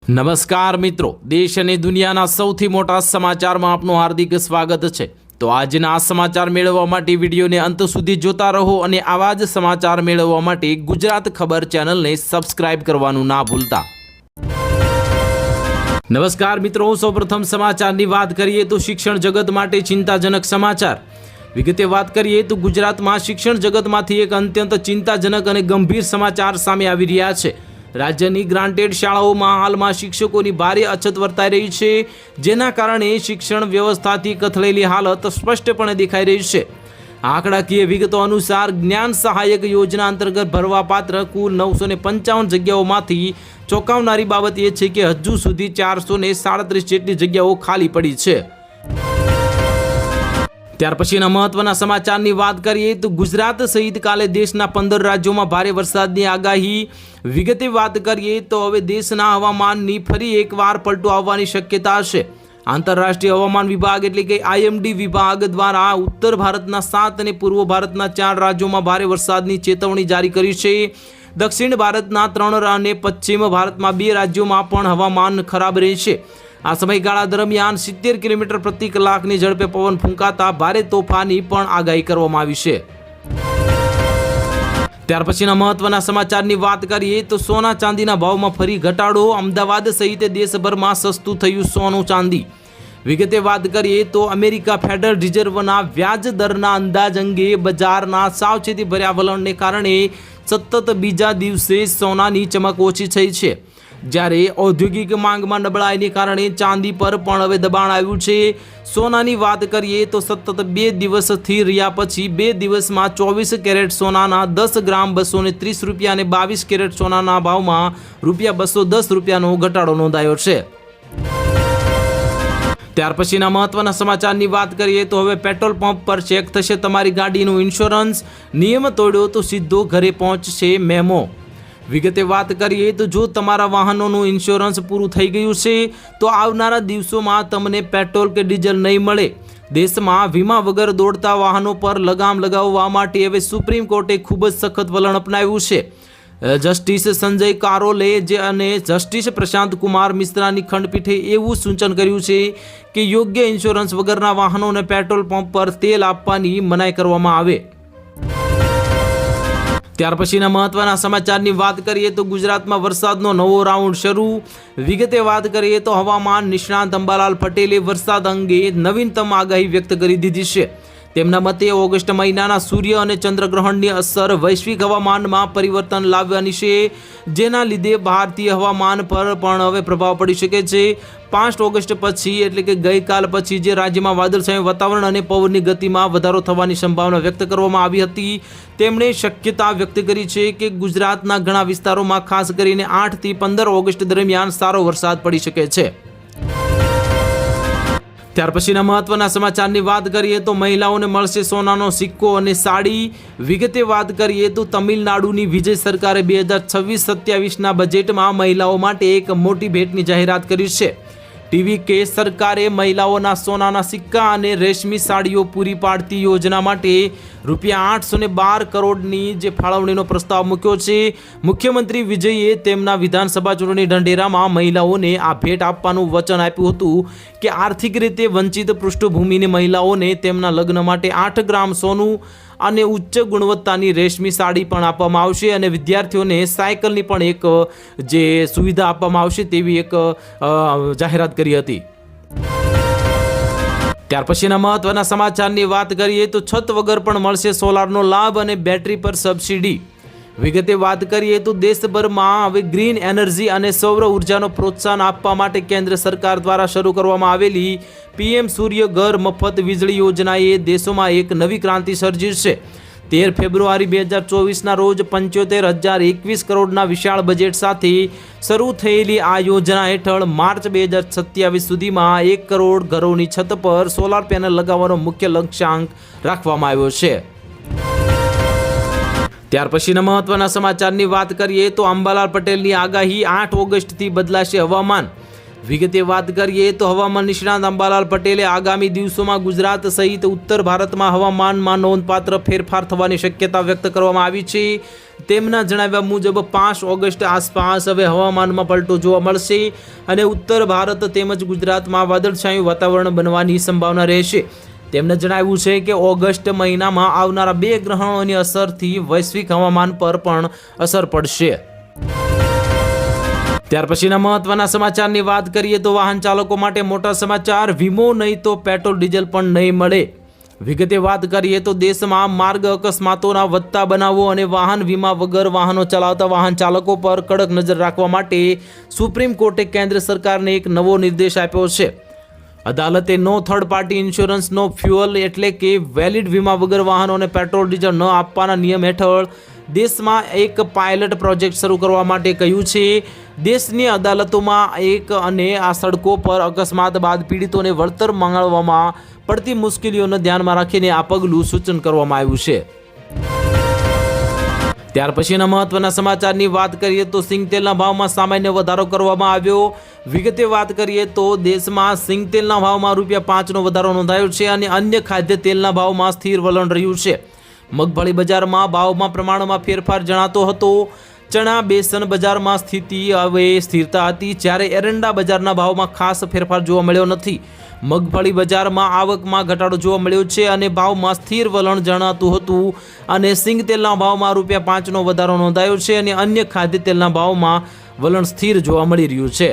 નમસ્કાર મિત્રો, દેશ અને દુનિયાના સૌથી મોટા સમાચારમાં આપનું હાર્દિક સ્વાગત છે। તો આજના આ સમાચાર મેળવવા માટે વિડીયોને અંત સુધી જોતા રહો અને આવા જ સમાચાર મેળવવા માટે ગુજરાત ખબર ચેનલને સબસ્ક્રાઇબ કરવાનું ના ભૂલતા। નમસ્કાર મિત્રો, સૌપ્રથમ સમાચારની વાત કરીએ તો શિક્ષણ જગત માટે ચિંતાજનક સમાચાર। વિગતે વાત કરીએ તો ગુજરાતમાં શિક્ષણ જગતમાંથી એક અત્યંત ચિંતાજનક અને ગંભીર સમાચાર સામે આવી રહ્યા છે। રાજ્યની ગ્રાન્ટેડ શાળાઓમાં હાલમાં શિક્ષકોની ભારે અછત વર્તાઈ રહી છે, જેના કારણે શિક્ષણ વ્યવસ્થાથી કથળેલી હાલત સ્પષ્ટપણે દેખાઈ રહી છે। આંકડાકીય વિગતો અનુસાર જ્ઞાન સહાયક યોજના અંતર્ગત ભરવાપાત્ર કુલ 955 જગ્યાઓમાંથી ચોંકાવનારી બાબત એ છે કે હજુ સુધી 437 જેટલી જગ્યાઓ ખાલી પડી છે। ત્યાર પછીના મહત્વના સમાચારની વાત કરીએ તો ગુજરાત સહિત કાલે દેશના 15 રાજ્યોમાં ભારે વરસાદની આગાહી। વિગતે વાત કરીએ તો હવે દેશના હવામાનની ફરી એકવાર પલટો આવવાની શક્યતા છે। આંતરરાષ્ટ્રીય હવામાન વિભાગ એટલે કે IMD વિભાગ દ્વારા ઉત્તર ભારતના 7 અને પૂર્વ ભારતના 4 રાજ્યોમાં ભારે વરસાદની ચેતવણી જારી કરી છે। દક્ષિણ ભારતના 3 અને પશ્ચિમ ભારતમાં 2 રાજ્યોમાં પણ હવામાન ખરાબ રહેશે। આ સમયગાળા દરમિયાન 70 કિલોમીટર પ્રતિ કલાકની ઝડપે પવન ફૂંકાતા ભારે તોફાની પણ આગાહી કરવામાં આવી છે। ત્યાર પછીના મહત્વના સમાચારની વાત કરીએ તો સોના ચાંદીના ભાવમાં ફરી ઘટાડો। અમદાવાદ સહિત દેશભરમાં સસ્તું થયું સોનું ચાંદી। વિગતે વાત કરીએ તો અમેરિકા ફેડરલ રિઝર્વના વ્યાજ દરના અંદાજ અંગે બજારના સાવચેતી ભર્યા વલણને કારણે સતત બીજા દિવસે સોનાની ચમક ઓછી થઈ છે, જ્યારે ઔદ્યોગિક માંગમાં નબળાઈને કારણે ચાંદી પર પણ હવે દબાણ આવ્યું છે। સોનાની વાત કરીએ તો સતત 2 દિવસથી રહ્યા પછી 2 દિવસમાં 24 કેરેટ સોનાના 10 ગ્રામ 230 રૂપિયા અને 22 કેરેટ સોનાના ભાવમાં ₹210નો ઘટાડો નોંધાયો છે। ત્યાર પછીના મહત્વના સમાચારની વાત કરીએ તો હવે પેટ્રોલ પંપ પર ચેક થશે તમારી ગાડીનું ઇન્સ્યોરન્સ। નિયમ તોડ્યો તો સીધો ઘરે પહોંચશે મેમો। વિગતે વાત કરીએ તો જો તમારા વાહનોનું ઇન્સ્યોરન્સ પૂરું થઈ ગયું છે તો આવનારા દિવસોમાં તમને પેટ્રોલ કે ડીઝલ નહીં મળે। દેશમાં વીમા વગર દોડતા વાહનો પર લગામ લગાવવા માટે હવે સુપ્રીમ કોર્ટે ખૂબ જ સખત વલણ અપનાવ્યું છે। જસ્ટિસ સંજય કારોલે અને જસ્ટિસ પ્રશાંત કુમાર મિશ્રાની ખંડપીઠે એવું સૂચન કર્યું છે કે યોગ્ય ઇન્સ્યોરન્સ વગરના વાહનોને પેટ્રોલ પંપ પર તેલ આપવાની મનાઈ કરવામાં આવે। ત્યાર પછીના મહત્વના સમાચારની વાત કરીએ તો ગુજરાતમાં વરસાદનો નવો રાઉન્ડ શરૂ। વિગતે વાત કરીએ તો હવામાન નિષ્ણાત અંબાલાલ પટેલે વરસાદ અંગે નવીનતમ આગાહી વ્યક્ત કરી દીધી છે। તેમના મતે ઓગસ્ટ મહિનાના સૂર્ય અને ચંદ્રગ્રહણની અસર વૈશ્વિક હવામાનમાં પરિવર્તન લાવવાની છે, જેના લીધે ભારતીય હવામાન પર પણ હવે પ્રભાવ પડી શકે છે। 5 ઓગસ્ટ પછી એટલે કે ગઈકાલ પછી જે રાજ્યમાં વાદળછાયું વાતાવરણ અને પવનની ગતિમાં વધારો થવાની સંભાવના વ્યક્ત કરવામાં આવી હતી, તેમણે શક્યતા વ્યક્ત કરી છે કે ગુજરાતના ઘણા વિસ્તારોમાં ખાસ કરીને 8 થી 15 ઓગસ્ટ દરમિયાન સારો વરસાદ પડી શકે છે। ત્યાર પછીના મહત્વના સમાચારની વાત કરીએ તો મહિલાઓને મળશે સોનાનો સિક્કો અને સાડી। વિગતે વાત કરીએ તો તમિલનાડુની વિજય સરકારે 2026-27ના બજેટમાં મહિલાઓ માટે એક મોટી ભેટની જાહેરાત કરી છે। TVK સરકારે મહિલાઓના સોનાના સિક્કા અને રેશમી સાડીઓ પૂરી પાડતી યોજના માટે ₹812 કરોડની જે ફાળવણીનો પ્રસ્તાવ મૂક્યો છે। મુખ્યમંત્રી વિજયે તેમના વિધાનસભા ચૂંટણી ઢંઢેરામાં મહિલાઓને આ ભેટ આપવાનું વચન આપ્યું હતું કે આર્થિક રીતે વંચિત પૃષ્ઠભૂમિની મહિલાઓને તેમના લગ્ન માટે 8 ગ્રામ સોનું અને ઉચ્ચ ગુણવત્તાની રેશમી સાડી પણ આપવામાં આવશે અને વિદ્યાર્થીઓને સાયકલની પણ એક જે સુવિધા આપવામાં આવશે તેવી એક જાહેરાત કરી હતી। ત્યાર પછીના મહત્વના સમાચારની વાત કરીએ તો છત વગર પણ મળશે સોલારનો લાભ અને બેટરી પર સબસિડી। વિગતે વાત કરીએ તો દેશભરમાં હવે ગ્રીન એનર્જી અને સૌર ઉર્જાનો પ્રોત્સાહન આપવા માટે કેન્દ્ર સરકાર દ્વારા શરૂ કરવામાં આવેલી PM સૂર્ય ઘર મફત વીજળી યોજનાએ દેશોમાં એક નવી ક્રાંતિ સર્જી છે। 13 ફેબ્રુઆરી 2024ના રોજ 75,021 કરોડના વિશાળ બજેટ સાથે શરૂ થયેલી આ યોજના હેઠળ માર્ચ 2027 સુધીમાં 1 કરોડ ઘરોની છત પર સોલાર પેનલ લગાવવાનો મુખ્ય લક્ષ્યાંક રાખવામાં આવ્યો છે। ત્યાર પછીના મહત્વના સમાચારની વાત કરીએ તો અંબાલાલ પટેલની આગાહી 8 ઓગસ્ટથી બદલાશે હવામાન। વિગતે વાત કરીએ તો હવામાન નિષ્ણાત અંબાલાલ પટેલે આગામી દિવસોમાં ગુજરાત સહિત ઉત્તર ભારતમાં હવામાનમાં નોંધપાત્ર ફેરફાર થવાની શક્યતા વ્યક્ત કરવામાં આવી છે। તેમના જણાવ્યા મુજબ 5 ઓગસ્ટ આસપાસ હવે હવામાનમાં પલટો જોવા મળશે અને ઉત્તર ભારત તેમજ ગુજરાતમાં વાદળછાયું વાતાવરણ બનવાની સંભાવના રહેશે. તેમણે જણાવ્યું છે કે ઓગસ્ટ મહિનામાં આવનારા 2 ગ્રહણોની અસરથી વૈશ્વિક હવામાન પર પણ અસર પડશે. ત્યાર પછીના મહત્વના સમાચારની વાત કરીએ તો વાહન ચાલકો માટે મોટા સમાચાર. વીમો નહીં તો પેટ્રોલ ડીઝલ પણ નહીં મળે. વિગતે વાત કરીએ તો દેશમાં માર્ગ અકસ્માતોના વધતા બનાવો અને વાહન વીમા વગર વાહનો ચલાવતા વાહન ચાલકો પર કડક નજર રાખવા માટે સુપ્રીમ કોર્ટે કેન્દ્ર સરકારને એક નવો નિર્દેશ આપ્યો છે. અદાલતે નો થર્ડ પાર્ટી ઇન્સ્યોરન્સ નો ફ્યુઅલ એટલે કે વેલિડ વીમા વગર વાહનોને પેટ્રોલ ડીઝલ ન આપવાના નિયમ હેઠળ દેશમાં એક પાયલટ પ્રોજેક્ટ શરૂ કરવા માટે કહ્યું છે. દેશની અદાલતોમાં એક અને આ સડકો પર અકસ્માત બાદ પીડિતોને વળતર માંગવામાં પડતી મુશ્કેલીઓને ધ્યાનમાં રાખીને આ પગલું સૂચન કરવામાં આવ્યું છે. ત્યાર પછીના મહત્વના સમાચારની વાત કરીએ તો સિંગ તેલના ભાવમાં સામાન્ય વધારો કરવામાં આવ્યો. વિગતે વાત કરીએ તો દેશમાં સિંગ તેલના ભાવમાં ₹5નો વધારો નોંધાયો છે અને અન્ય ખાદ્ય તેલના ભાવમાં સ્થિર વલણ રહ્યું છે. મગફળી બજારમાં ભાવમાં પ્રમાણમાં ફેરફાર જણાતો હતો. ચણા બેસન બજારમાં સ્થિતિ હવે સ્થિરતા હતી, જ્યારે એરંડા બજારના ભાવમાં ખાસ ફેરફાર જોવા મળ્યો નથી. મગફળી બજારમાં આવકમાં ઘટાડો જોવા મળ્યો છે અને ભાવમાં સ્થિર વલણ જણાતું હતું અને સિંગ તેલના ભાવમાં ₹5નો વધારો નોંધાયો છે અને અન્ય ખાદ્ય તેલના ભાવમાં વલણ સ્થિર જોવા મળી રહ્યું છે.